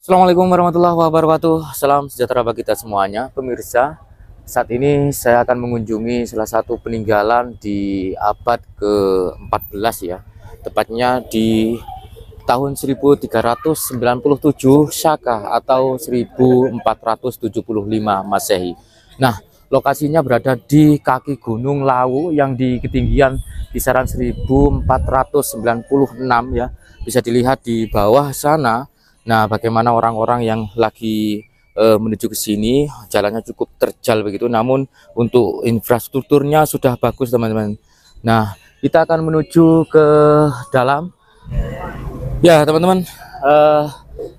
Assalamualaikum warahmatullahi wabarakatuh. Salam sejahtera bagi kita semuanya, pemirsa. Saat ini saya akan mengunjungi salah satu peninggalan di abad ke-14 ya. Tepatnya di tahun 1397 Syaka atau 1475 Masehi. Nah, lokasinya berada di kaki Gunung Lawu yang di ketinggian kisaran 1496 ya. Bisa dilihat di bawah sana. Nah, bagaimana orang-orang yang lagi menuju ke sini, jalannya cukup terjal begitu, namun untuk infrastrukturnya sudah bagus, teman-teman. Nah, kita akan menuju ke dalam. Ya, teman-teman,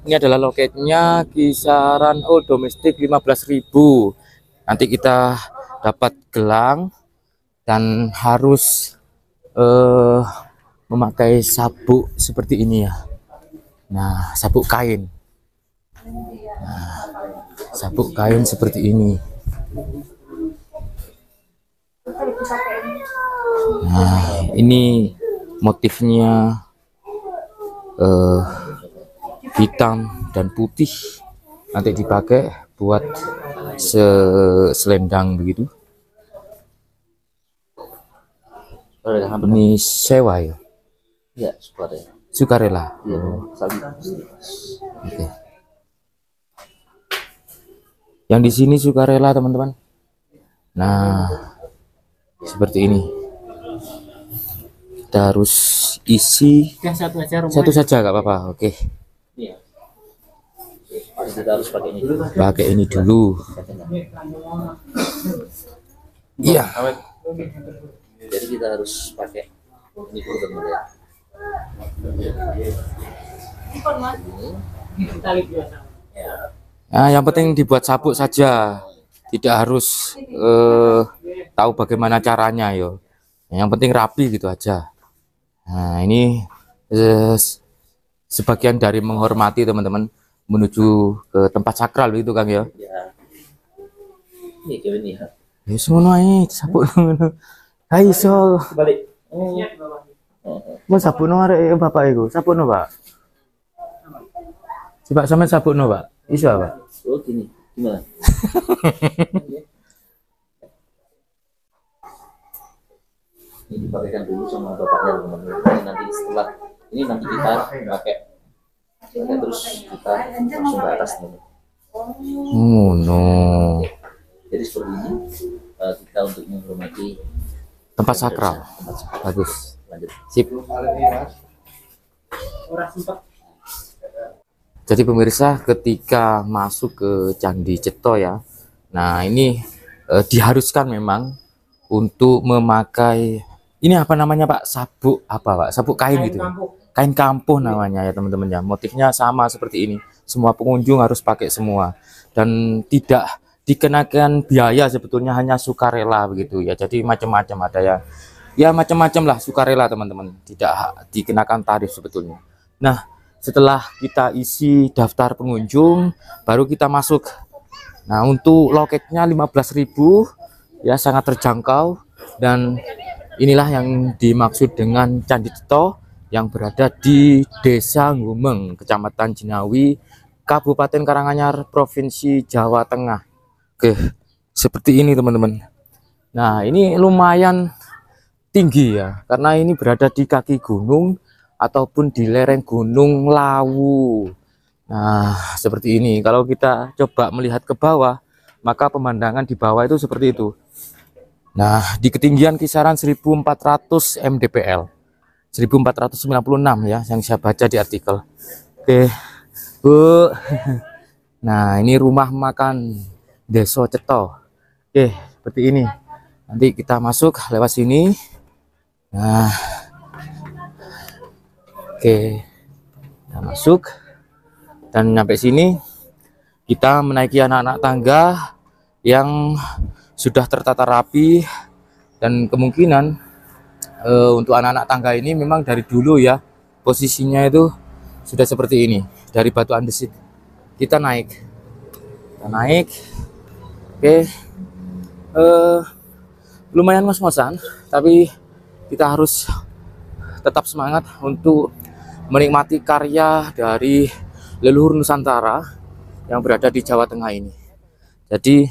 ini adalah loketnya kisaran domestik 15.000. Nanti kita dapat gelang dan harus memakai sabuk seperti ini ya. Nah, sabuk kain. Nah, sabuk kain seperti ini. Nah, ini motifnya hitam dan putih. Nanti dipakai buat selendang begitu. Ini sewa ya? Ya, sukarela. Sukarela. Ya, Oke. Yang di sini sukarela, teman-teman. Nah, seperti ini. Kita harus isi satu saja, nggak apa-apa. Oke. Iya. Kita harus pakai ini dulu. Pakai ini dulu. Iya. Jadi kita harus pakai ini dulu, teman-teman. Nah, yang penting dibuat sabuk saja, tidak harus tahu bagaimana caranya yo. Yang penting rapi gitu aja. Nah, ini sebagian dari menghormati, teman-teman, menuju ke tempat sakral itu, Kang ya. Ya. Ini kayak ini ya. Ya semua ae sabuk ngono. Ha iso. Balik. Mau sabukno arek bapak iku. Sabukno, Pak. Coba sampean sabukno, Pak. Iso, Pak. Oh, gini. Gimana? Ini dipakaikan dulu sama bapaknya, teman-teman. Ini nanti setelah ini nanti kita pakai terus kita langsung ke atas, teman-teman. Oh, no. Jadi seperti ini kita untuk menghormati Tempat sakral. tempat sakral. Bagus. Lanjut. Sip. Jadi pemirsa, ketika masuk ke Candi Ceto ya, nah ini diharuskan memang untuk memakai ini apa namanya Pak? Sabuk apa Pak? Sabuk kain gitu. Kain kampuh namanya ya teman-teman ya. Motifnya sama seperti ini. Semua pengunjung harus pakai semua dan tidak dikenakan biaya, sebetulnya hanya sukarela begitu ya. Jadi macam-macam, ada ya macam-macam lah sukarela, teman-teman. Tidak dikenakan tarif sebetulnya. Nah, setelah kita isi daftar pengunjung, baru kita masuk. Nah, untuk loketnya 15.000 ya, sangat terjangkau. Dan inilah yang dimaksud dengan Candi Ceto yang berada di Desa Ngumeng, Kecamatan Jinawi, Kabupaten Karanganyar, Provinsi Jawa Tengah. Oke, seperti ini teman-teman. Nah, ini lumayan tinggi ya, karena ini berada di kaki gunung ataupun di lereng Gunung Lawu. Nah, seperti ini. Kalau kita coba melihat ke bawah, maka pemandangan di bawah itu seperti itu. Nah, di ketinggian kisaran 1400 mdpl. 1496 ya, yang saya baca di artikel. Oke, Bu. Nah, ini rumah makan Desa Ceto. Oke, seperti ini. Nanti kita masuk lewat sini. Nah, oke, kita masuk dan sampai sini kita menaiki anak-anak tangga yang sudah tertata rapi, dan kemungkinan untuk anak-anak tangga ini memang dari dulu ya posisinya itu sudah seperti ini, dari batu andesit. Kita naik, oke, lumayan ngos-ngosan, tapi kita harus tetap semangat untuk menikmati karya dari leluhur Nusantara yang berada di Jawa Tengah ini. Jadi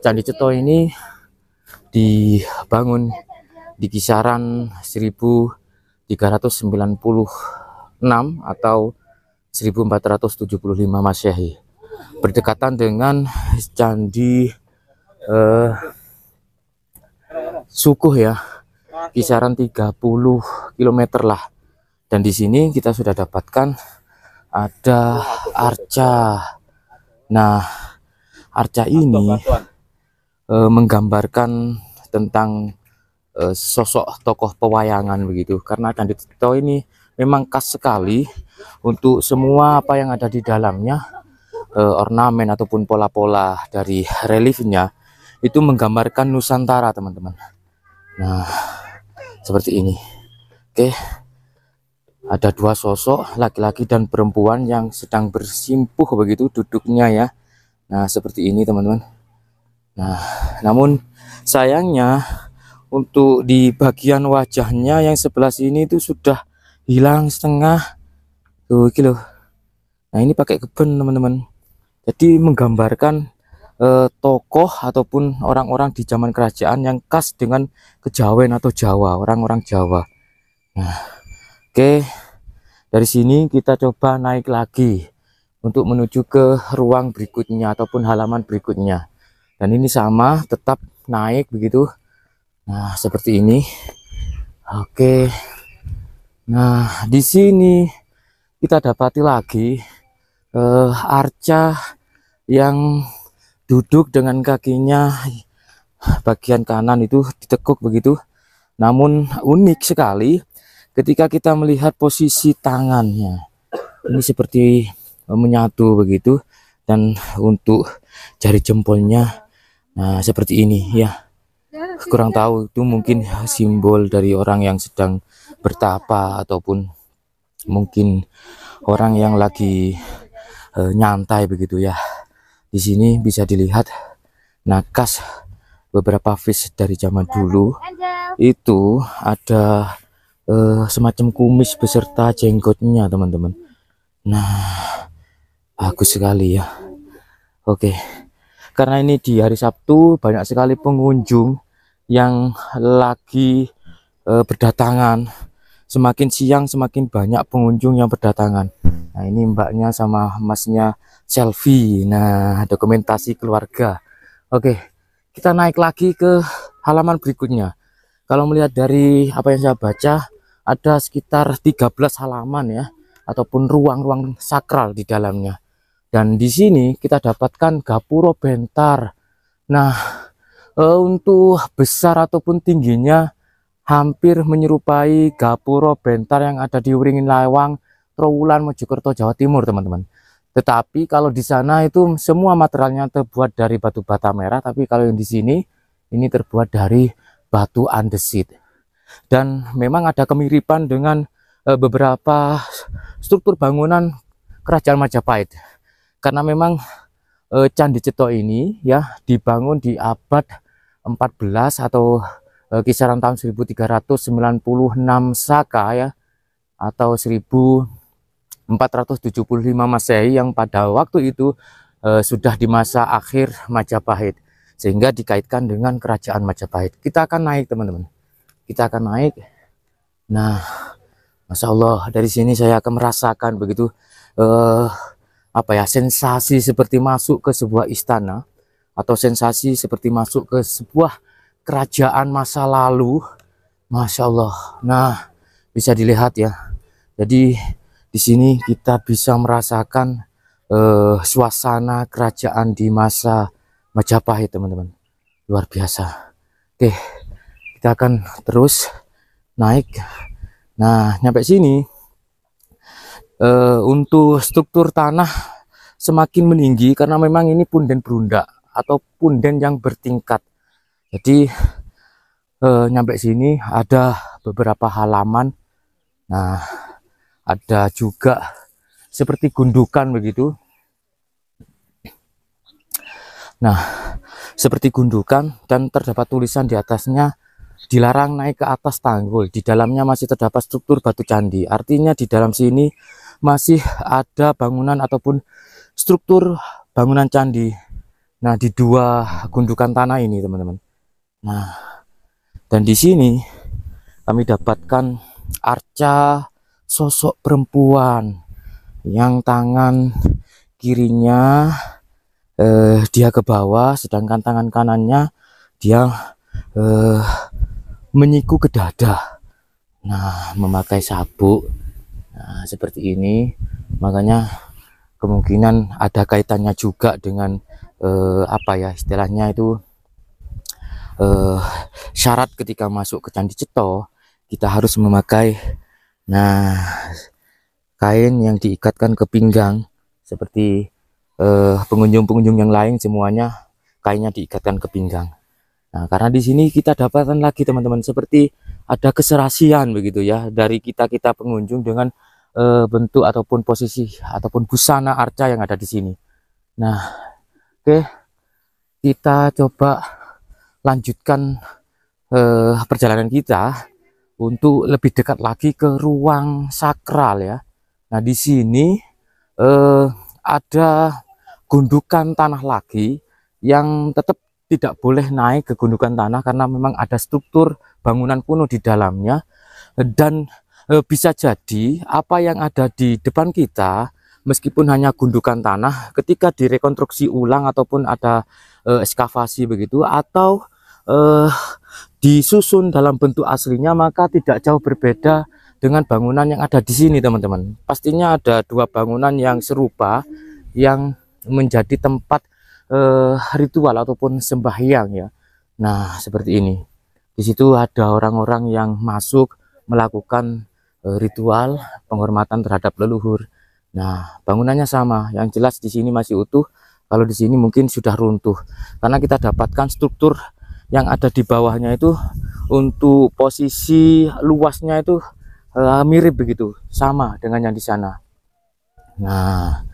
Candi Ceto ini dibangun di kisaran 1396 atau 1475 Masehi, berdekatan dengan Candi Sukuh ya, kisaran 30 km lah. Dan di sini kita sudah dapatkan ada arca. Nah, arca ini menggambarkan tentang sosok tokoh pewayangan begitu, karena Candi Ceto ini memang khas sekali untuk semua apa yang ada di dalamnya, ornamen ataupun pola-pola dari reliefnya itu menggambarkan Nusantara, teman-teman. Nah, seperti ini. Oke, ada dua sosok laki-laki dan perempuan yang sedang bersimpuh begitu duduknya ya. Nah, seperti ini teman-teman. Nah, namun sayangnya untuk di bagian wajahnya yang sebelah sini itu sudah hilang setengah tuh gitu. Nah, ini pakai keben teman-teman. Jadi menggambarkan tokoh ataupun orang-orang di zaman kerajaan yang khas dengan kejawen atau Jawa, orang-orang Jawa. Nah, oke, dari sini kita coba naik lagi untuk menuju ke ruang berikutnya ataupun halaman berikutnya. Dan ini sama, tetap naik begitu. Nah, seperti ini. Oke. Nah, di sini kita dapati lagi arca yang duduk dengan kakinya bagian kanan itu ditekuk begitu. Namun unik sekali ketika kita melihat posisi tangannya. Ini seperti menyatu begitu, dan untuk jari jempolnya nah seperti ini ya. Kurang tahu itu mungkin simbol dari orang yang sedang bertapa ataupun mungkin orang yang lagi nyantai begitu ya. Di sini bisa dilihat nakas beberapa fish dari zaman dulu itu ada semacam kumis beserta jenggotnya teman-teman. Nah, bagus sekali ya. Oke, karena ini di hari Sabtu banyak sekali pengunjung yang lagi berdatangan. Semakin siang semakin banyak pengunjung yang berdatangan. Nah, ini mbaknya sama masnya selfie. Nah, dokumentasi keluarga. Oke, kita naik lagi ke halaman berikutnya. Kalau melihat dari apa yang saya baca, ada sekitar 13 halaman ya, ataupun ruang-ruang sakral di dalamnya. Dan di sini kita dapatkan gapuro bentar. Nah, untuk besar ataupun tingginya hampir menyerupai gapuro bentar yang ada di Wringin Lawang, Trowulan, Mojokerto, Jawa Timur, teman-teman. Tetapi kalau di sana itu semua materialnya terbuat dari batu bata merah, tapi kalau yang di sini ini terbuat dari batu andesit. Dan memang ada kemiripan dengan beberapa struktur bangunan Kerajaan Majapahit. Karena memang Candi Ceto ini ya dibangun di abad 14 atau kisaran tahun 1396 Saka ya, atau 1475 Masehi, yang pada waktu itu sudah di masa akhir Majapahit, sehingga dikaitkan dengan Kerajaan Majapahit. Kita akan naik teman-teman, kita akan naik. Nah, Masya Allah, dari sini saya akan merasakan begitu apa ya, sensasi seperti masuk ke sebuah istana atau sensasi seperti masuk ke sebuah kerajaan masa lalu. Masya Allah. Nah, bisa dilihat ya. Jadi di sini kita bisa merasakan suasana kerajaan di masa Majapahit, teman-teman. Luar biasa. Oke, kita akan terus naik. Nah, nyampe sini untuk struktur tanah semakin meninggi karena memang ini punden berundak atau punden yang bertingkat. Jadi nyampe sini ada beberapa halaman. Nah, ada juga seperti gundukan begitu. Nah, seperti gundukan, dan terdapat tulisan di atasnya, dilarang naik ke atas tanggul. Di dalamnya masih terdapat struktur batu candi. Artinya di dalam sini masih ada bangunan ataupun struktur bangunan candi. Nah, di dua gundukan tanah ini, teman-teman. Nah, dan di sini kami dapatkan arca sosok perempuan yang tangan kirinya dia ke bawah, sedangkan tangan kanannya dia menyiku ke dada. Nah, memakai sabuk. Nah, seperti ini. Makanya kemungkinan ada kaitannya juga dengan apa ya istilahnya itu, syarat ketika masuk ke Candi Ceto kita harus memakai kain yang diikatkan ke pinggang seperti pengunjung-pengunjung yang lain, semuanya kainnya diikatkan ke pinggang. Nah, karena di sini kita dapatkan lagi teman-teman seperti ada keserasian begitu ya dari kita pengunjung dengan bentuk ataupun posisi ataupun busana arca yang ada di sini. Nah, oke, kita coba lanjutkan perjalanan kita untuk lebih dekat lagi ke ruang sakral ya. Nah, di sini ada gundukan tanah lagi yang tetap tidak boleh naik ke gundukan tanah karena memang ada struktur bangunan kuno di dalamnya, dan bisa jadi apa yang ada di depan kita meskipun hanya gundukan tanah, ketika direkonstruksi ulang ataupun ada ekskavasi begitu atau disusun dalam bentuk aslinya, maka tidak jauh berbeda dengan bangunan yang ada di sini teman-teman. Pastinya ada dua bangunan yang serupa yang menjadi tempat ritual ataupun sembahyang ya. Nah, seperti ini. Di situ ada orang-orang yang masuk melakukan ritual penghormatan terhadap leluhur. Nah, bangunannya sama, yang jelas di sini masih utuh. Kalau di sini mungkin sudah runtuh karena kita dapatkan struktur yang ada di bawahnya itu untuk posisi luasnya itu mirip begitu, sama dengan yang di sana. Nah,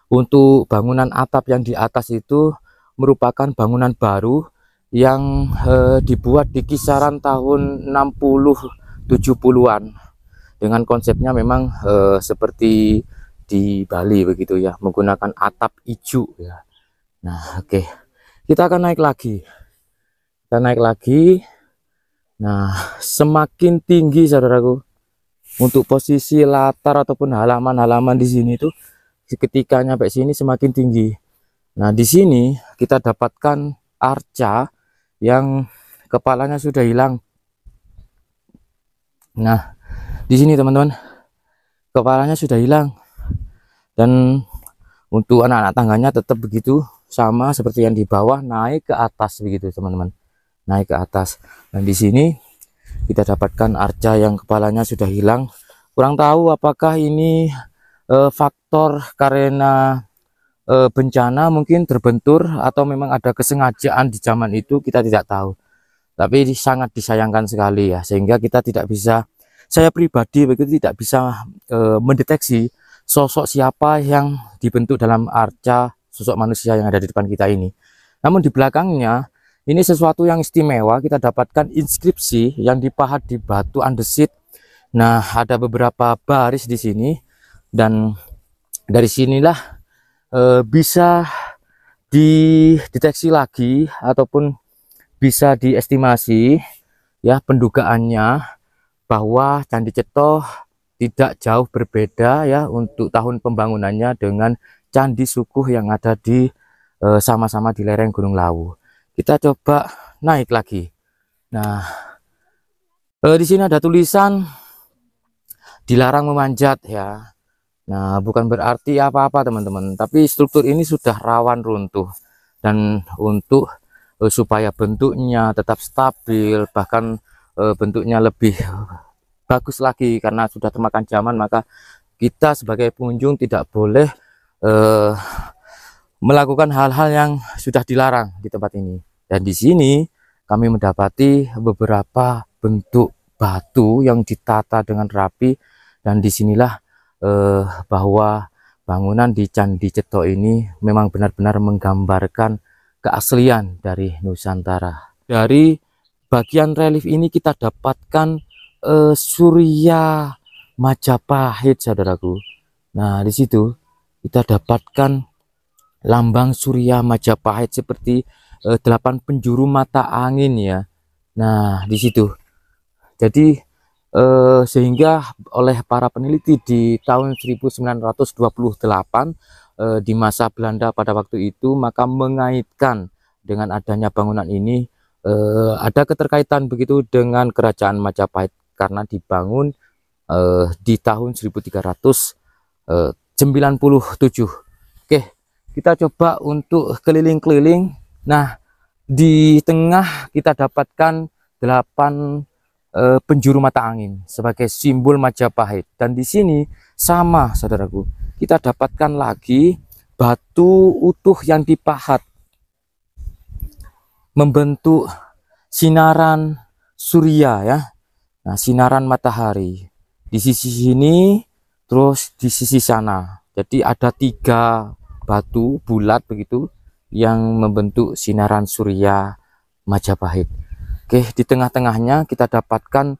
untuk bangunan atap yang di atas itu merupakan bangunan baru yang dibuat di kisaran tahun 60-70-an dengan konsepnya memang seperti di Bali begitu ya, menggunakan atap ijuk ya. Nah, oke, kita akan naik lagi. Kita naik lagi. Nah, semakin tinggi saudaraku untuk posisi latar ataupun halaman-halaman di sini tuh ketika nyampe sini semakin tinggi. Nah, di sini kita dapatkan arca yang kepalanya sudah hilang. Nah, di sini teman-teman, kepalanya sudah hilang. Dan untuk anak-anak tangganya tetap begitu, sama seperti yang di bawah, naik ke atas begitu teman-teman. Naik ke atas. Dan di sini kita dapatkan arca yang kepalanya sudah hilang. Kurang tahu apakah ini faktor karena bencana mungkin terbentur atau memang ada kesengajaan di zaman itu, kita tidak tahu. Tapi sangat disayangkan sekali ya, sehingga kita tidak bisa, saya pribadi begitu tidak bisa mendeteksi sosok siapa yang dibentuk dalam arca sosok manusia yang ada di depan kita ini. Namun di belakangnya ini sesuatu yang istimewa, kita dapatkan inskripsi yang dipahat di batu andesit. Nah, ada beberapa baris di sini. Dan dari sinilah bisa dideteksi lagi ataupun bisa diestimasi ya pendugaannya bahwa Candi Ceto tidak jauh berbeda ya untuk tahun pembangunannya dengan candi sukuh yang ada di sama-sama di lereng Gunung Lawu. Kita coba naik lagi. Nah, di sini ada tulisan dilarang memanjat ya. Nah, bukan berarti apa-apa teman-teman, tapi struktur ini sudah rawan runtuh, dan untuk supaya bentuknya tetap stabil, bahkan bentuknya lebih bagus lagi karena sudah termakan zaman, maka kita sebagai pengunjung tidak boleh melakukan hal-hal yang sudah dilarang di tempat ini. Dan di sini kami mendapati beberapa bentuk batu yang ditata dengan rapi, dan disinilah bahwa bangunan di Candi Ceto ini memang benar-benar menggambarkan keaslian dari Nusantara. Dari bagian relief ini kita dapatkan Surya Majapahit saudaraku. Nah, di situ kita dapatkan lambang Surya Majapahit seperti 8 penjuru mata angin ya. Nah, di situ. Jadi sehingga oleh para peneliti di tahun 1928 di masa Belanda pada waktu itu, maka mengaitkan dengan adanya bangunan ini ada keterkaitan begitu dengan kerajaan Majapahit karena dibangun di tahun 1397. Oke, kita coba untuk keliling-keliling. Nah, di tengah kita dapatkan 8 penjuru mata angin sebagai simbol Majapahit, dan di sini sama saudaraku, kita dapatkan lagi batu utuh yang dipahat membentuk sinaran surya ya. Nah, sinaran matahari di sisi sini, terus di sisi sana. Jadi ada 3 batu bulat begitu yang membentuk sinaran surya Majapahit. Oke, di tengah-tengahnya kita dapatkan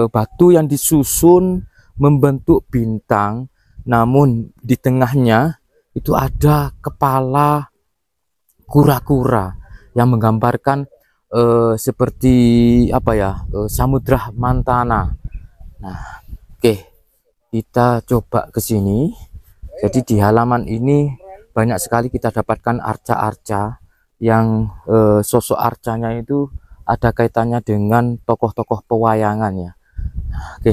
batu yang disusun membentuk bintang, namun di tengahnya itu ada kepala kura-kura yang menggambarkan seperti apa ya, samudra Mantana. Nah, oke, kita coba ke sini. Jadi di halaman ini banyak sekali kita dapatkan arca-arca yang sosok arcanya itu ada kaitannya dengan tokoh-tokoh pewayangan ya. Nah, oke,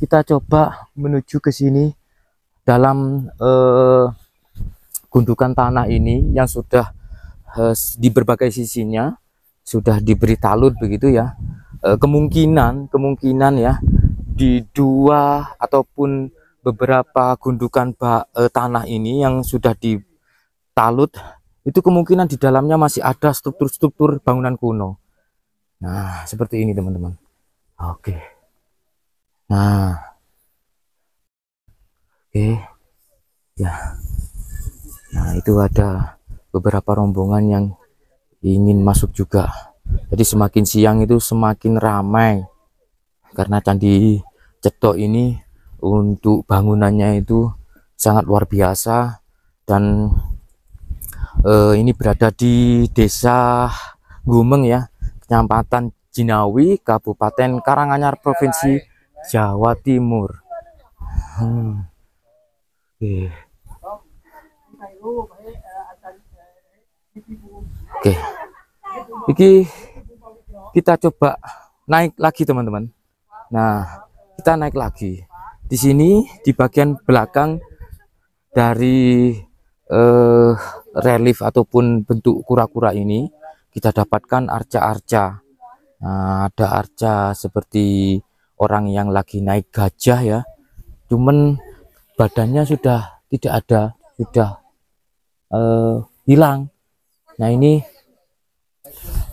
kita coba menuju ke sini dalam gundukan tanah ini yang sudah di berbagai sisinya sudah diberi talut begitu ya. Kemungkinan ya di 2 ataupun beberapa gundukan tanah ini yang sudah ditalut itu kemungkinan di dalamnya masih ada struktur-struktur bangunan kuno. Nah, seperti ini teman-teman. Oke. Nah, oke ya. Nah, itu ada beberapa rombongan yang ingin masuk juga. Jadi semakin siang itu semakin ramai karena Candi Cetok ini untuk bangunannya itu sangat luar biasa, dan ini berada di Desa Gumeng ya, Kecamatan Jinawi, Kabupaten Karanganyar, Provinsi Jawa Timur. Oke. Oke, ini kita coba naik lagi teman-teman. Nah, kita naik lagi. Di sini di bagian belakang dari relief ataupun bentuk kura-kura ini kita dapatkan arca-arca. Nah, ada arca seperti orang yang lagi naik gajah ya. Cuman badannya sudah tidak ada, sudah hilang. Nah, ini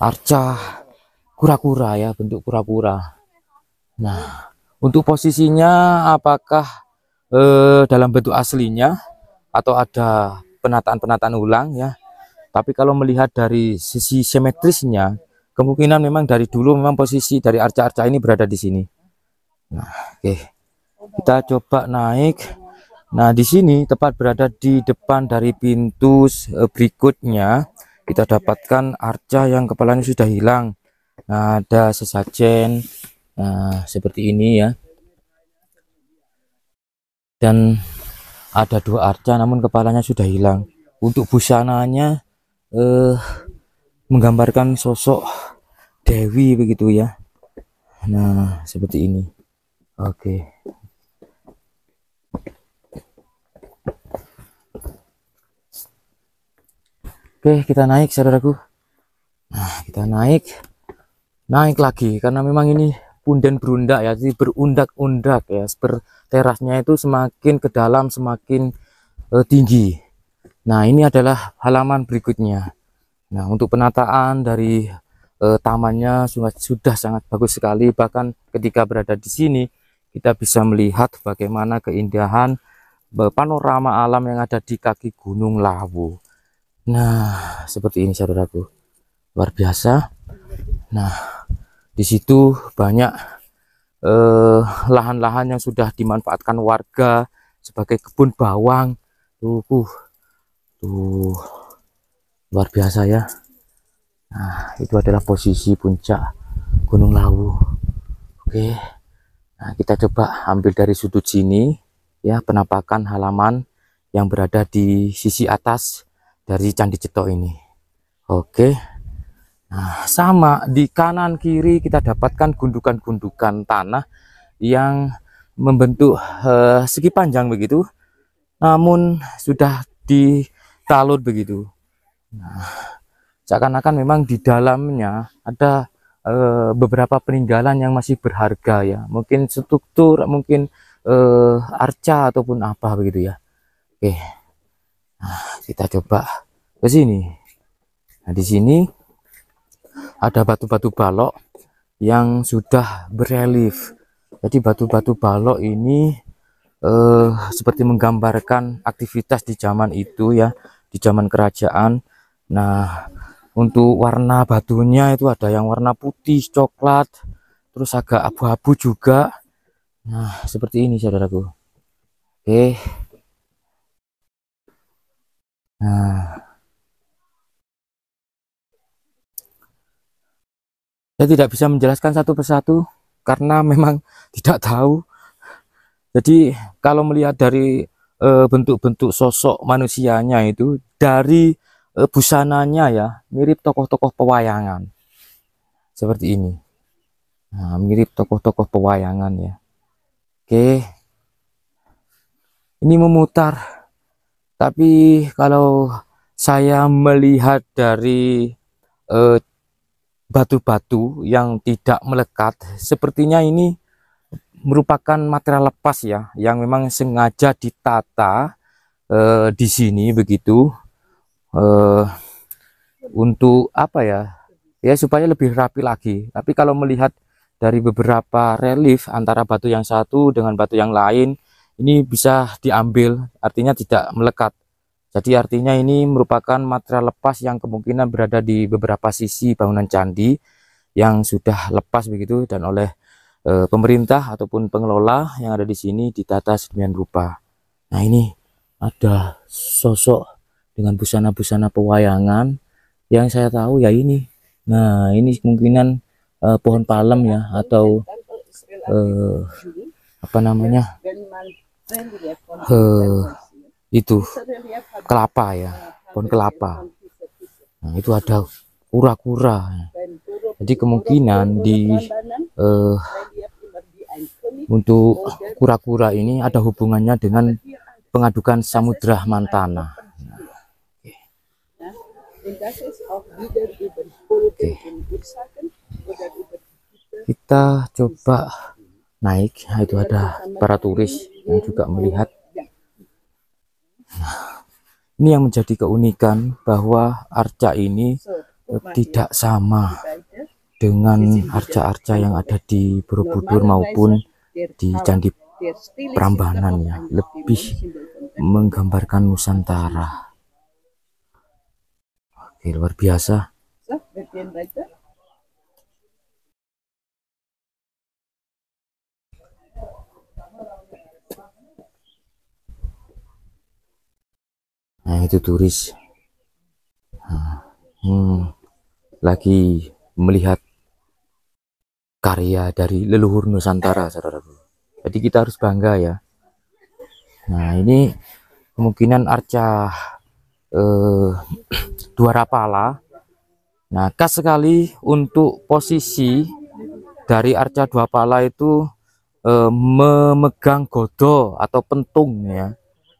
arca kura-kura ya, bentuk kura-kura. Nah, untuk posisinya apakah dalam bentuk aslinya atau ada penataan-penataan ulang ya. Tapi kalau melihat dari sisi simetrisnya, kemungkinan memang dari dulu memang posisi dari arca-arca ini berada di sini. Nah, oke. Kita coba naik. Nah, di sini tepat berada di depan dari pintu berikutnya kita dapatkan arca yang kepalanya sudah hilang. Nah, ada sesajen seperti ini ya, dan ada 2 arca namun kepalanya sudah hilang. Untuk busananya menggambarkan sosok Dewi begitu ya. Nah, seperti ini. Oke. Oke, kita naik saudaraku. Nah, kita naik lagi karena memang ini punden berundak ya, jadi berundak-undak ya. Terasnya itu semakin ke dalam semakin tinggi. Nah, ini adalah halaman berikutnya. Nah, untuk penataan dari tamannya sudah sangat bagus sekali. Bahkan ketika berada di sini kita bisa melihat bagaimana keindahan panorama alam yang ada di kaki Gunung Lawu. Nah, seperti ini saudaraku, luar biasa. Nah, di situ banyak lahan-lahan yang sudah dimanfaatkan warga sebagai kebun bawang. Tuh, luar biasa ya. Nah, itu adalah posisi puncak Gunung Lawu. Oke, nah kita coba ambil dari sudut sini ya, penampakan halaman yang berada di sisi atas dari Candi Cetok ini. Oke, nah sama di kanan kiri kita dapatkan gundukan-gundukan tanah yang membentuk segi panjang begitu, namun sudah ditalut begitu. Nah, seakan-akan memang di dalamnya ada beberapa peninggalan yang masih berharga ya, mungkin struktur, mungkin arca ataupun apa begitu ya. Oke, nah, kita coba ke sini. Nah, di sini ada batu-batu balok yang sudah berelief. Jadi batu-batu balok ini seperti menggambarkan aktivitas di zaman itu ya, di zaman kerajaan. Nah, untuk warna batunya itu ada yang warna putih, coklat, terus agak abu-abu juga. Nah, seperti ini saudaraku. Oke. Nah, saya tidak bisa menjelaskan satu persatu karena memang tidak tahu. Jadi kalau melihat dari bentuk-bentuk sosok manusianya itu, dari busananya ya mirip tokoh-tokoh pewayangan seperti ini. Nah, mirip tokoh-tokoh pewayangan ya. Oke, ini memutar, tapi kalau saya melihat dari batu-batu yang tidak melekat, sepertinya ini merupakan material lepas ya, yang memang sengaja ditata di sini begitu, untuk apa ya, ya supaya lebih rapi lagi. Tapi kalau melihat dari beberapa relief antara batu yang satu dengan batu yang lain, ini bisa diambil, artinya tidak melekat. Jadi artinya ini merupakan material lepas yang kemungkinan berada di beberapa sisi bangunan candi yang sudah lepas begitu, dan oleh pemerintah ataupun pengelola yang ada di sini ditata sedemikian rupa. Nah, ini ada sosok dengan busana-busana pewayangan yang saya tahu ya ini. Nah, ini kemungkinan pohon palem ya, atau apa namanya, itu kelapa ya, pohon kelapa. Nah, itu ada kura-kura. Jadi kemungkinan di untuk kura-kura ini ada hubungannya dengan pengadukan Samudra Mantana. Oke. Kita coba naik. Nah, itu ada para turis yang juga melihat. Nah, ini yang menjadi keunikan bahwa arca ini tidak sama dengan arca-arca yang ada di Borobudur maupun di Candi Prambanan ya, lebih menggambarkan Nusantara. Oke, luar biasa. Nah, itu turis lagi melihat karya dari leluhur Nusantara, saudaraku. Jadi kita harus bangga ya. Nah, ini kemungkinan arca Dwarapala. Nah, khas sekali untuk posisi dari arca Dwarapala itu memegang godo atau pentung ya.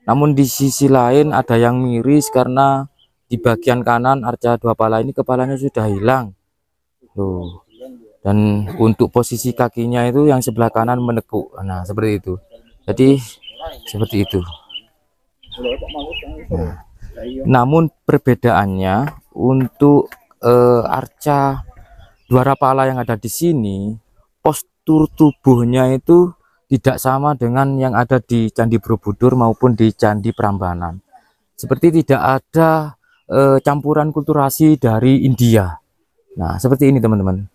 Namun di sisi lain ada yang miris karena di bagian kanan arca Dwarapala ini kepalanya sudah hilang. Tuh. Dan untuk posisi kakinya itu yang sebelah kanan menekuk. Nah, seperti itu. Jadi seperti itu. Nah, namun perbedaannya untuk arca Dwarapala yang ada di sini, postur tubuhnya itu tidak sama dengan yang ada di Candi Borobudur maupun di Candi Prambanan. Seperti tidak ada campuran kulturasi dari India. Nah, seperti ini teman-teman.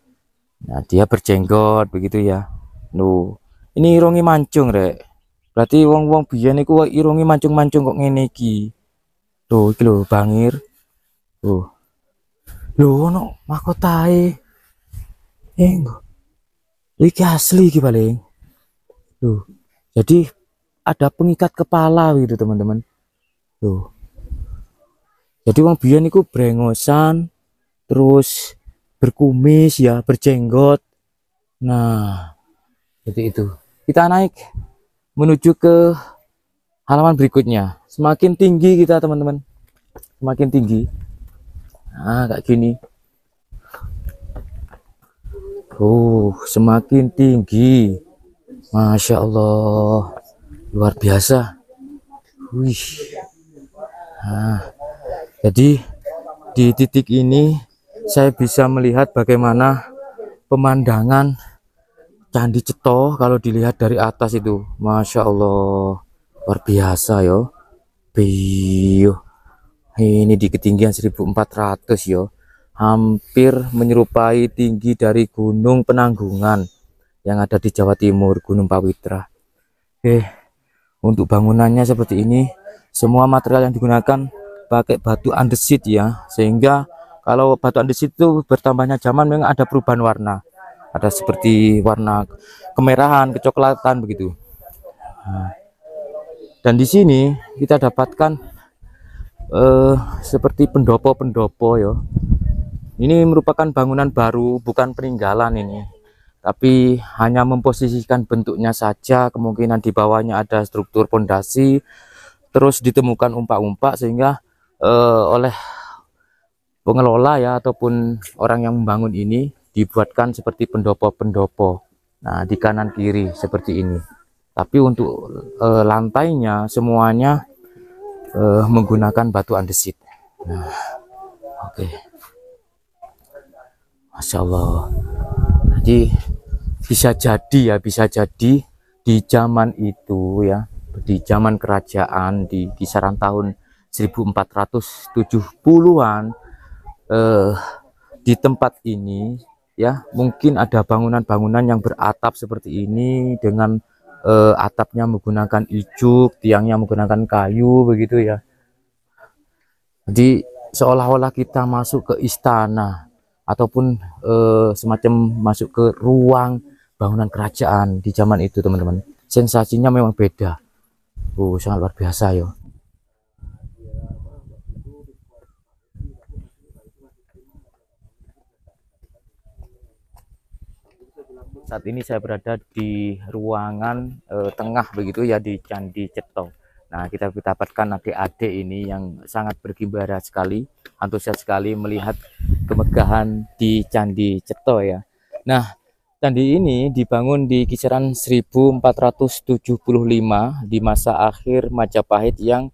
Nah, dia berjenggot begitu ya. Nuh, ini rongi mancung rek. Berarti wong-wong biyen iku irunge mancung-mancung kok ngene iki. Tuh, iki lho bangir. Tuh. Lho ono mahkotae. Engko. Iki asli iki paling. Tuh. Jadi ada pengikat kepala gitu teman-teman. Tuh. Jadi wong biyen iku brengosan, terus berkumis ya, berjenggot. Nah, jadi itu. Kita naik menuju ke halaman berikutnya. Semakin tinggi kita teman-teman, semakin tinggi. Nah, kayak gini. Semakin tinggi. Masya Allah, luar biasa. Wih. Nah, jadi di titik ini saya bisa melihat bagaimana pemandangan Candi Ceto kalau dilihat dari atas itu. Masya Allah, luar biasa yo. Biyo. Ini di ketinggian 1400 yo. Hampir menyerupai tinggi dari Gunung Penanggungan yang ada di Jawa Timur, Gunung Pawitra. Oke, untuk bangunannya seperti ini. Semua material yang digunakan pakai batu andesit ya, sehingga kalau batu andesit itu bertambahnya zaman memang ada perubahan warna, ada seperti warna kemerahan, kecoklatan begitu. Nah, dan di sini kita dapatkan seperti pendopo-pendopo ya. Ini merupakan bangunan baru, bukan peninggalan ini, tapi hanya memposisikan bentuknya saja. Kemungkinan di bawahnya ada struktur pondasi, terus ditemukan umpak-umpak sehingga oleh pengelola ya ataupun orang yang membangun ini dibuatkan seperti pendopo-pendopo. Nah, di kanan kiri seperti ini. Tapi untuk lantainya semuanya menggunakan batu andesit. Nah, oke. Masya Allah. Jadi bisa jadi di zaman itu ya, di zaman kerajaan di kisaran tahun 1470-an di tempat ini ya, mungkin ada bangunan-bangunan yang beratap seperti ini dengan atapnya menggunakan ijuk, tiangnya menggunakan kayu begitu ya. Jadi seolah-olah kita masuk ke istana ataupun semacam masuk ke ruang bangunan kerajaan di zaman itu teman-teman. Sensasinya memang beda. Sangat luar biasa ya. Saat ini saya berada di ruangan tengah begitu ya, di Candi Ceto. Nah, kita dapatkan adik-adik ini yang sangat bergembira sekali, antusias sekali melihat kemegahan di Candi Ceto ya. Nah, candi ini dibangun di kisaran 1475 di masa akhir Majapahit yang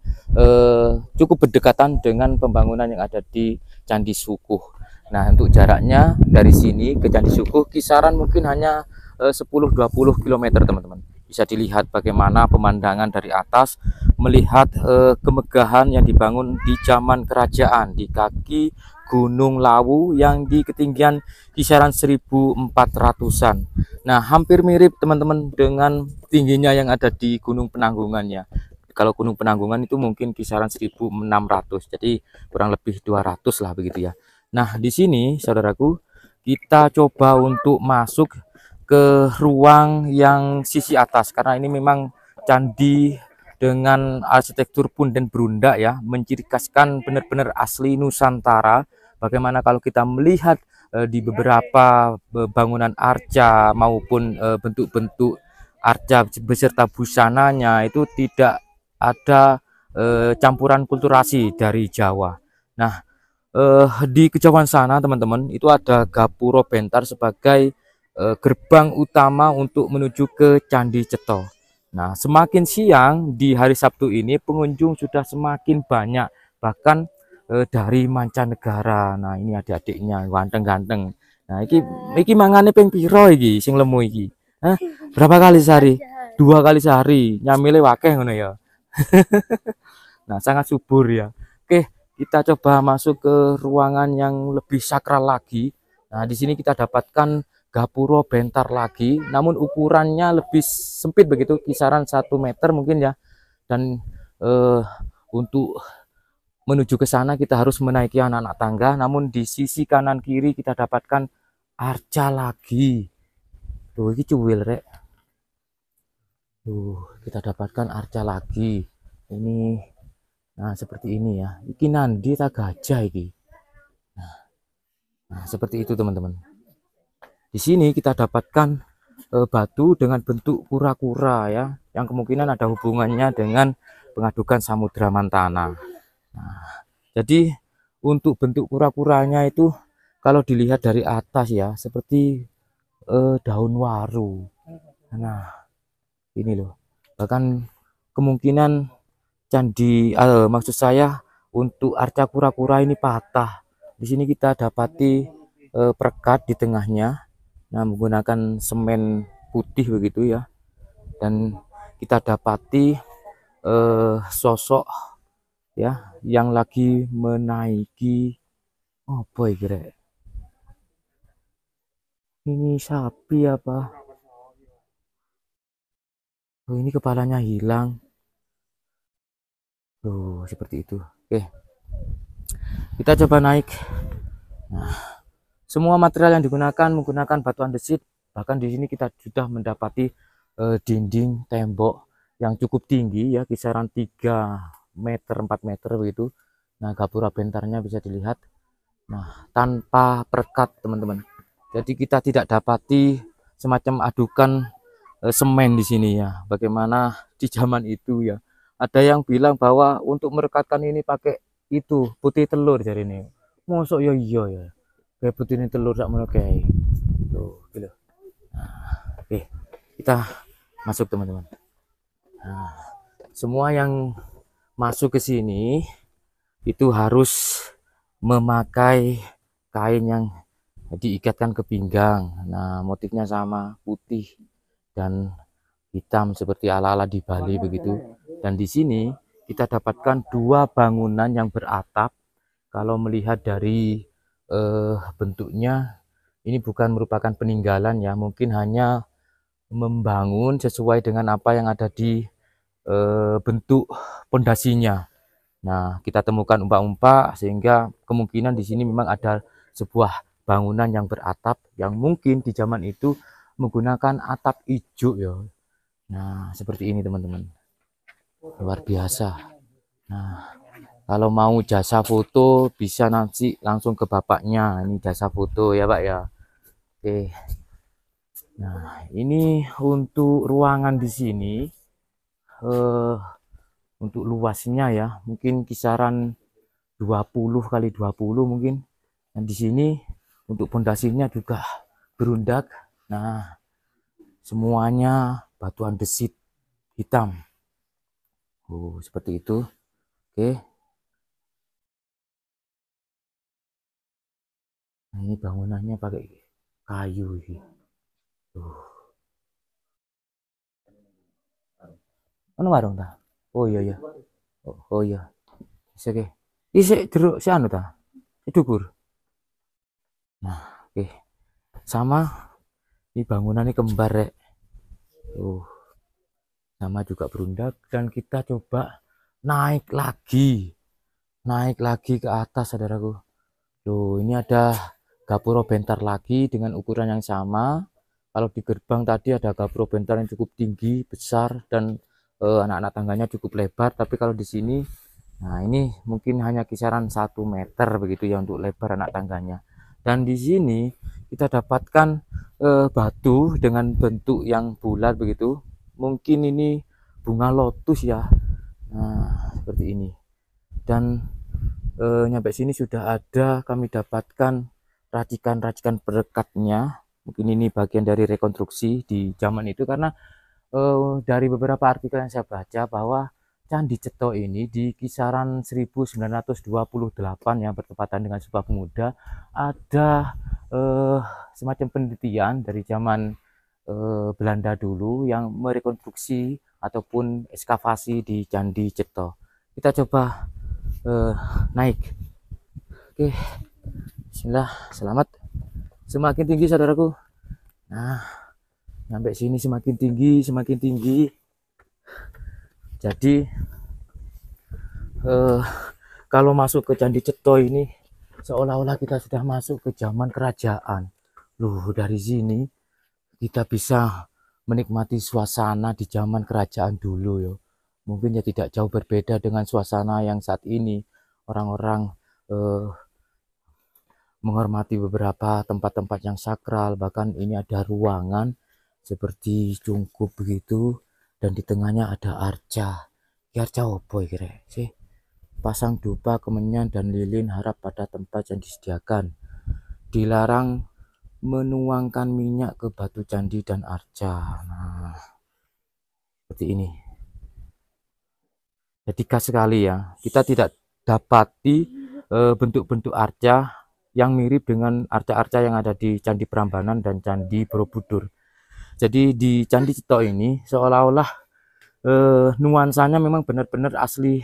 cukup berdekatan dengan pembangunan yang ada di Candi Sukuh. Nah, untuk jaraknya dari sini ke Candi Sukuh kisaran mungkin hanya 10-20 km teman-teman. Bisa dilihat bagaimana pemandangan dari atas, melihat kemegahan yang dibangun di zaman kerajaan di kaki Gunung Lawu yang di ketinggian kisaran 1400-an. Nah, hampir mirip teman-teman dengan tingginya yang ada di Gunung Penanggungannya. Kalau Gunung Penanggungan itu mungkin kisaran 1600, jadi kurang lebih 200 lah begitu ya. Nah, di sini saudaraku, kita coba untuk masuk ke ruang yang sisi atas karena ini memang candi dengan arsitektur punden berundak ya, menciri khaskan benar-benar asli Nusantara. Bagaimana kalau kita melihat di beberapa bangunan arca maupun bentuk-bentuk arca beserta busananya itu tidak ada campuran kulturasi dari Jawa. Nah, di kejauhan sana teman-teman itu ada Gapuro Bentar sebagai gerbang utama untuk menuju ke Candi Ceto. Nah, semakin siang di hari Sabtu ini pengunjung sudah semakin banyak, bahkan dari mancanegara. Nah, ini adik-adiknya ganteng-ganteng. Nah, iki mangane ping piro iki sing lemu iki? Hah? Berapa kali sehari? 2 kali sehari. Nyamile wakeh ngono ya. Nah, sangat subur ya. Oke, kita coba masuk ke ruangan yang lebih sakral lagi. Nah, di sini kita dapatkan gapura bentar lagi, namun ukurannya lebih sempit begitu, kisaran 1 meter mungkin ya. Dan untuk menuju ke sana kita harus menaiki anak-anak tangga, namun di sisi kanan kiri kita dapatkan arca lagi. Tuh, ini cuwil rek. Tuh, kita dapatkan arca lagi. Ini, nah seperti ini ya. Iki nandi tak gajah iki. Nah, seperti itu teman-teman. Di sini kita dapatkan batu dengan bentuk kura-kura ya, yang kemungkinan ada hubungannya dengan pengadukan Samudra Mantana. Nah, jadi untuk bentuk kura-kuranya itu kalau dilihat dari atas ya, seperti daun waru. Nah, ini loh. Bahkan kemungkinan candi, maksud saya untuk arca kura-kura ini patah. Di sini kita dapati perekat di tengahnya. Nah, menggunakan semen putih begitu ya. Dan kita dapati sosok ya yang lagi menaiki boy grek. Ini sapi apa? Oh, ini kepalanya hilang. Tuh, seperti itu. Oke. Kita coba naik. Nah, semua material yang digunakan menggunakan batu andesit. Bahkan di sini kita sudah mendapati dinding tembok yang cukup tinggi ya, kisaran 3 meter 4 meter begitu. Nah, gapura bentarnya bisa dilihat. Nah, tanpa perekat teman-teman. Jadi kita tidak dapati semacam adukan semen di sini ya. Bagaimana di zaman itu ya. Ada yang bilang bahwa untuk merekatkan ini pakai itu putih telur jadi ini. Mosok ya iya ya. Kayak putih ini telur sak mono kae. Tuh, gitu. Nah, oke. Kita masuk teman-teman. Nah, semua yang masuk ke sini itu harus memakai kain yang diikatkan ke pinggang. Nah, motifnya sama, putih dan hitam seperti ala-ala di Bali begitu. Dan di sini kita dapatkan 2 bangunan yang beratap. Kalau melihat dari bentuknya, ini bukan merupakan peninggalan ya, mungkin hanya membangun sesuai dengan apa yang ada di bentuk pondasinya. Nah, kita temukan umpak-umpak sehingga kemungkinan di sini memang ada sebuah bangunan yang beratap yang mungkin di zaman itu menggunakan atap ijuk ya. Nah, seperti ini teman-teman. Luar biasa. Nah, kalau mau jasa foto bisa nanti langsung ke bapaknya. Ini jasa foto ya, Pak ya. Oke. Nah, ini untuk ruangan di sini. Untuk luasnya ya, mungkin kisaran 20 kali 20 mungkin. Dan di sini untuk pondasinya juga berundak. Nah, semuanya batu andesit hitam. Oh, seperti itu. Oke. Nah, ini bangunannya pakai kayu ini. Ono warung ta? Oh iya iya. Oh iya. Oke. Isik jeruk si anu ta? Dukur. Nah, oke. Sama ini bangunannya kembar rek. Sama juga berundak dan kita coba naik lagi. Naik lagi ke atas saudaraku. Loh, ini ada gapura bentar lagi dengan ukuran yang sama. Kalau di gerbang tadi ada gapura bentar yang cukup tinggi, besar dan anak-anak tangganya cukup lebar. Tapi kalau di sini, nah ini mungkin hanya kisaran 1 meter begitu ya untuk lebar anak tangganya. Dan di sini kita dapatkan batu dengan bentuk yang bulat begitu. Mungkin ini bunga lotus ya. Nah, seperti ini. Dan nyampe sini sudah ada kami dapatkan racikan-racikan perekatnya. Mungkin ini bagian dari rekonstruksi di zaman itu karena dari beberapa artikel yang saya baca bahwa Candi Ceto ini di kisaran 1928 yang bertepatan dengan Sumpah Pemuda ada semacam penelitian dari zaman Belanda dulu yang merekonstruksi ataupun ekskavasi di Candi Ceto. Kita coba naik. Oke, bismillah, selamat. Semakin tinggi saudaraku Nah, sampai sini semakin tinggi, semakin tinggi. Jadi kalau masuk ke Candi Ceto ini seolah-olah kita sudah masuk ke zaman kerajaan. Loh, dari sini kita bisa menikmati suasana di zaman kerajaan dulu ya. Mungkin ya tidak jauh berbeda dengan suasana yang saat ini. Orang-orang menghormati beberapa tempat-tempat yang sakral, bahkan ini ada ruangan seperti cungkup begitu, dan di tengahnya ada arca. Arca opo kira sih? Pasang dupa, kemenyan, dan lilin harap pada tempat yang disediakan. Dilarang menuangkan minyak ke batu candi dan arca. Nah, seperti ini. Jadi khas sekali ya. Kita tidak dapati bentuk-bentuk arca yang mirip dengan arca-arca yang ada di Candi Prambanan dan Candi Borobudur. Jadi di Candi Ceto ini seolah-olah nuansanya memang benar-benar asli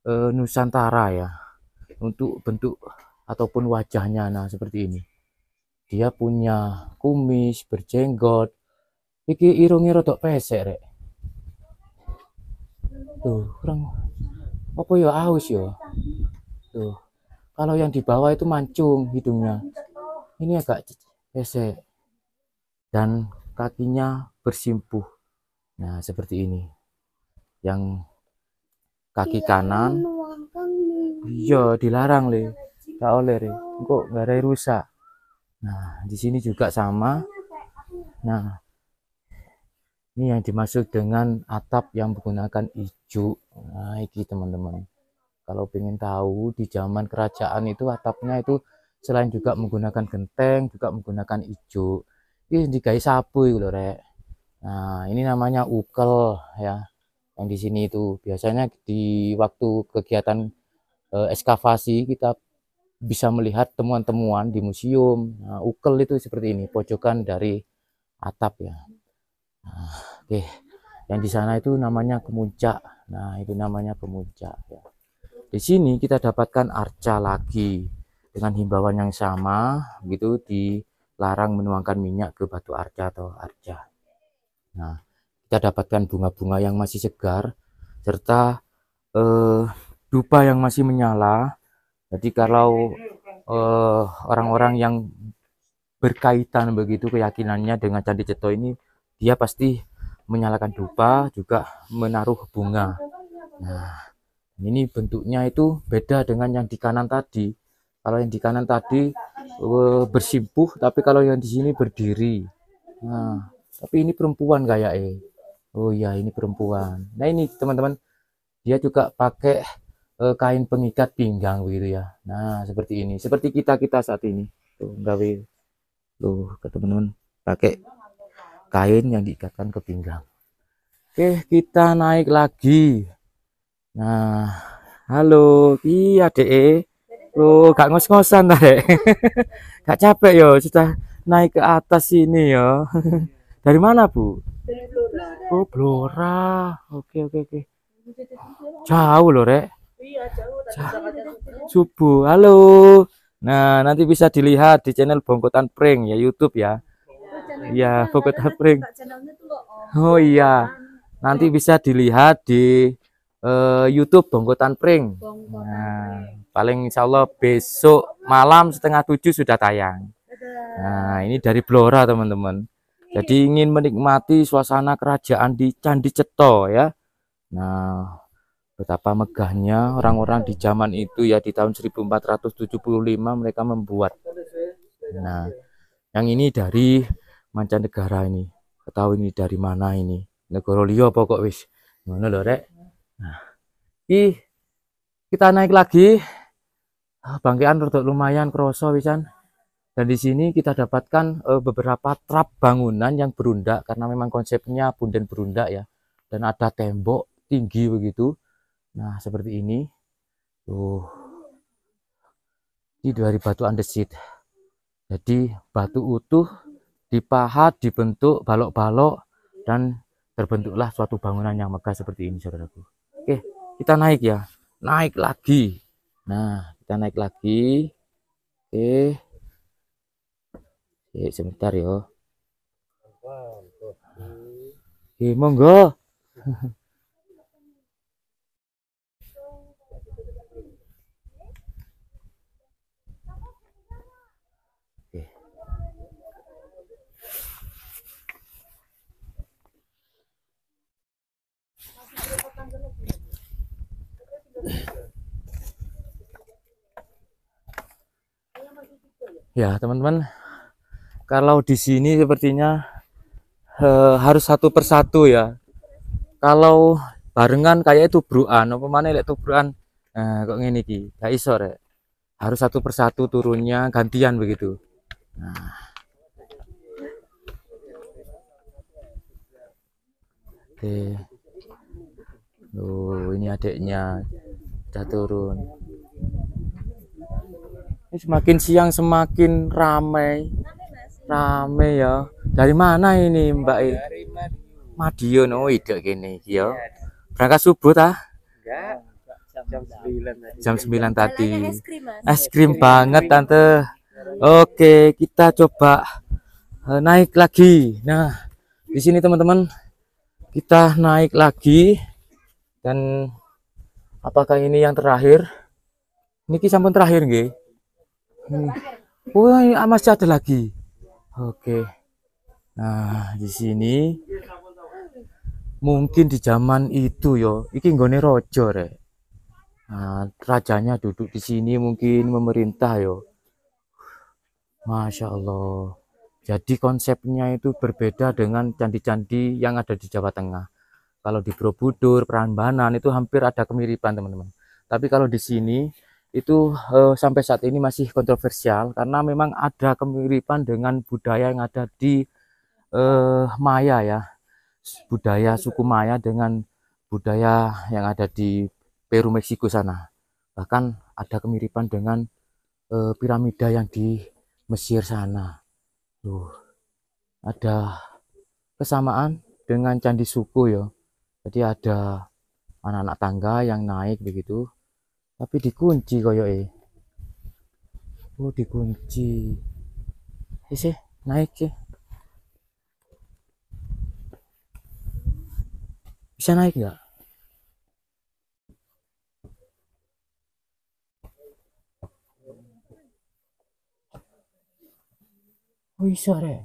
Nusantara ya. Untuk bentuk ataupun wajahnya, nah seperti ini. Dia punya kumis, berjenggot. Iki irunge rodok pesek rek. Tuh, kurang apa ya, aus ya. Tuh. Kalau yang di bawah itu mancung hidungnya. Ini agak pesek. Dan kakinya bersimpuh. Nah, seperti ini. Yang kaki kanan iya dilarang le. Gak oleh re. Kok nggak ada rusak. Nah, di sini juga sama. Nah, ini yang dimaksud dengan atap yang menggunakan ijuk. Nah, ini teman-teman. Kalau pengen tahu di zaman kerajaan itu atapnya itu selain juga menggunakan genteng, juga menggunakan ijuk. Ini digawe sapu itu loh, rek. Nah, ini namanya ukel ya. Yang di sini itu biasanya di waktu kegiatan ekskavasi kita bisa melihat temuan-temuan di museum. Nah, ukel itu seperti ini, pojokan dari atap ya. Nah, oke. Yang di sana itu namanya kemuncak. Nah, itu namanya kemuncak ya. Di sini kita dapatkan arca lagi dengan himbauan yang sama, gitu, dilarang menuangkan minyak ke batu arca atau arca. Nah, kita dapatkan bunga-bunga yang masih segar serta dupa yang masih menyala. Jadi kalau orang-orang yang berkaitan begitu keyakinannya dengan Candi Ceto ini, dia pasti menyalakan dupa, juga menaruh bunga. Nah, ini bentuknya itu beda dengan yang di kanan tadi. Kalau yang di kanan tadi bersimpuh, tapi kalau yang di sini berdiri. Nah, tapi ini perempuan kayak oh iya, ini perempuan. Nah, ini teman-teman, dia juga pakai kain pengikat pinggang begitu ya. Nah, seperti ini. Seperti kita saat ini. Tuh, gawe tuh ke teman-teman pakai kain yang diikatkan ke pinggang. Oke, kita naik lagi. Nah, halo, iya deh. Lo gak ngos-ngosan deh. Gak capek yo, sudah naik ke atas sini yo. Dari mana, Bu? Dari Blora. Oh, Blora. Oke, oke, oke. Jauh loh, Rek. Iya, jauh tadi berangkatnya subuh. Subuh. Halo. Nah, nanti bisa dilihat di channel Bongkotan Pring ya, YouTube ya. Iya, Bongkotan Pring. Channelnya tuh loh. Oh iya. Nanti bisa dilihat di YouTube Bongkotan Pring. Nah, paling insya Allah besok malam 6:30 sudah tayang. Nah, ini dari Blora teman-teman. Jadi ingin menikmati suasana kerajaan di Candi Ceto ya. Nah, betapa megahnya orang-orang di zaman itu ya, di tahun 1475 mereka membuat. Nah, yang ini dari mancanegara ini. Ketahui ini dari mana ini? Negara liya pokok wis. Ngono lho, Rek. Nah, kita naik lagi. Bangkean rodok lumayan kroso wisan. Dan di sini kita dapatkan beberapa trap bangunan yang berundak karena memang konsepnya punden berundak ya. Dan ada tembok tinggi begitu. Nah, seperti ini. Tuh. Ini dari batu andesit. Jadi batu utuh dipahat, dibentuk balok-balok, dan terbentuklah suatu bangunan yang megah seperti ini, saudaraku. Oke, kita naik ya. Naik lagi. Nah, kita naik lagi. Oke. Oke, sebentar ya. Monggo. Oke. Ya, teman-teman, kalau di sini sepertinya harus satu persatu ya. Kalau barengan kayak itu bruan, apa mana lek bruan. Nah, kok ngene iki, gak iso rek. Harus satu persatu turunnya gantian begitu. Nah, oke. Loh, ini adiknya udah turun. Ini semakin siang semakin ramai. Rame ya. Dari mana ini, Mbak? Dari Madiun. Oh, ide gini ya. Berangkat subuh tah? enggak jam 9 tadi. Jam 9 tadi. Es krim, Mas. Es krim banget, Tante. Oke, kita coba naik lagi. Nah, di sini teman-teman, kita naik lagi. Dan apakah ini yang terakhir? Niki sampun terakhir nggih. Oh, masih ada lagi. Oke. Nah, di sini mungkin di zaman itu yo, iki nggone raja rek. Nah, rajanya duduk di sini mungkin memerintah yo. Masya Allah. Jadi konsepnya itu berbeda dengan candi-candi yang ada di Jawa Tengah. Kalau di Borobudur, Prambanan itu hampir ada kemiripan teman-teman. Tapi kalau di sini itu sampai saat ini masih kontroversial karena memang ada kemiripan dengan budaya yang ada di Maya ya, budaya suku Maya dengan budaya yang ada di Peru, Meksiko sana. Bahkan ada kemiripan dengan piramida yang di Mesir sana. Ada kesamaan dengan candi suku ya. Jadi ada anak-anak tangga yang naik begitu. Tapi dikunci koyoke. Oh, dikunci. Sih, naik sih. Bisa naik nggak? Oh, bisa deh.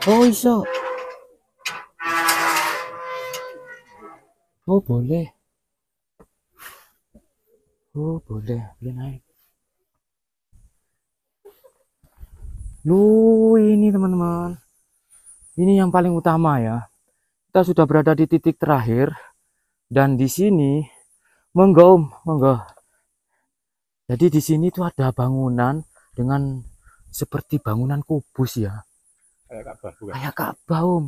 Oh, iso. Oh, boleh. Oh, boleh naik. Lu ini teman-teman. Ini yang paling utama ya. Kita sudah berada di titik terakhir dan di sini monggo, monggo. Jadi di sini tuh ada bangunan dengan seperti bangunan kubus ya. Kayak Ka'bah bukan? Kayak Ka'bah, Om.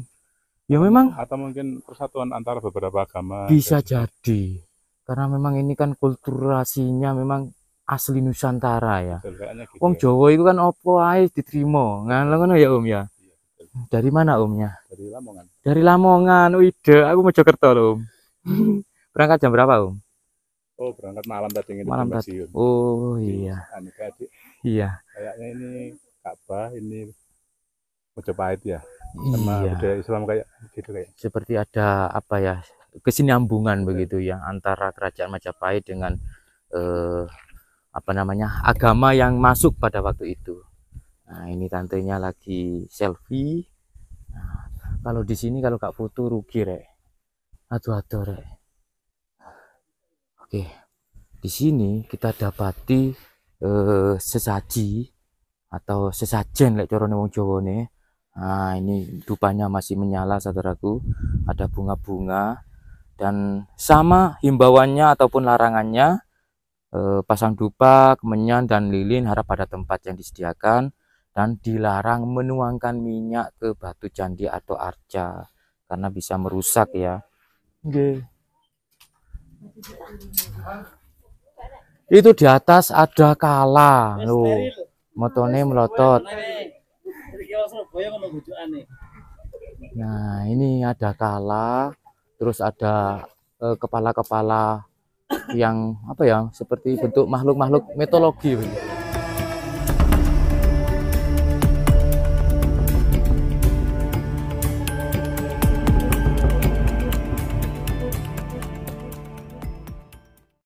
Ya memang Atau mungkin persatuan antara beberapa agama. bisa jadi. Karena memang ini kan kulturasinya memang asli Nusantara ya. Betul, kayaknya gitu Wong ya. Jawa itu kan opo ae diterima. Ngono ya, Om ya. Iya, betul. Dari mana Omnya? Dari Lamongan. Dari Lamongan. Wide, aku Mojokerto loh, Om. Berangkat jam berapa, Om? Oh, berangkat malam tadi nginep Malam di tadi. Madiun. Oh Di iya. Anika, Iya. kayaknya ini Ka'bah, ini Majapahit ya. Sama Iya. budaya Islam kayak gitu kayak. Seperti ada apa ya? Kesinambungan begitu ya antara kerajaan Majapahit dengan apa namanya? Agama yang masuk pada waktu itu. Nah, ini tantenya lagi selfie. Nah, kalau di sini kalau gak foto rugi rek. Aduh rek. Oke. Di sini kita dapati sesaji atau sesajen lek carane wong Jawa ne. Nah, ini dupanya masih menyala saudaraku. Ada bunga-bunga dan sama himbauannya ataupun larangannya pasang dupa, kemenyan dan lilin harap pada tempat yang disediakan dan dilarang menuangkan minyak ke batu candi atau arca karena bisa merusak ya. Oke. Itu di atas ada kala loh. Motone melotot. Nah, ini ada kala, terus ada kepala-kepala yang apa ya, seperti bentuk makhluk-makhluk mitologi.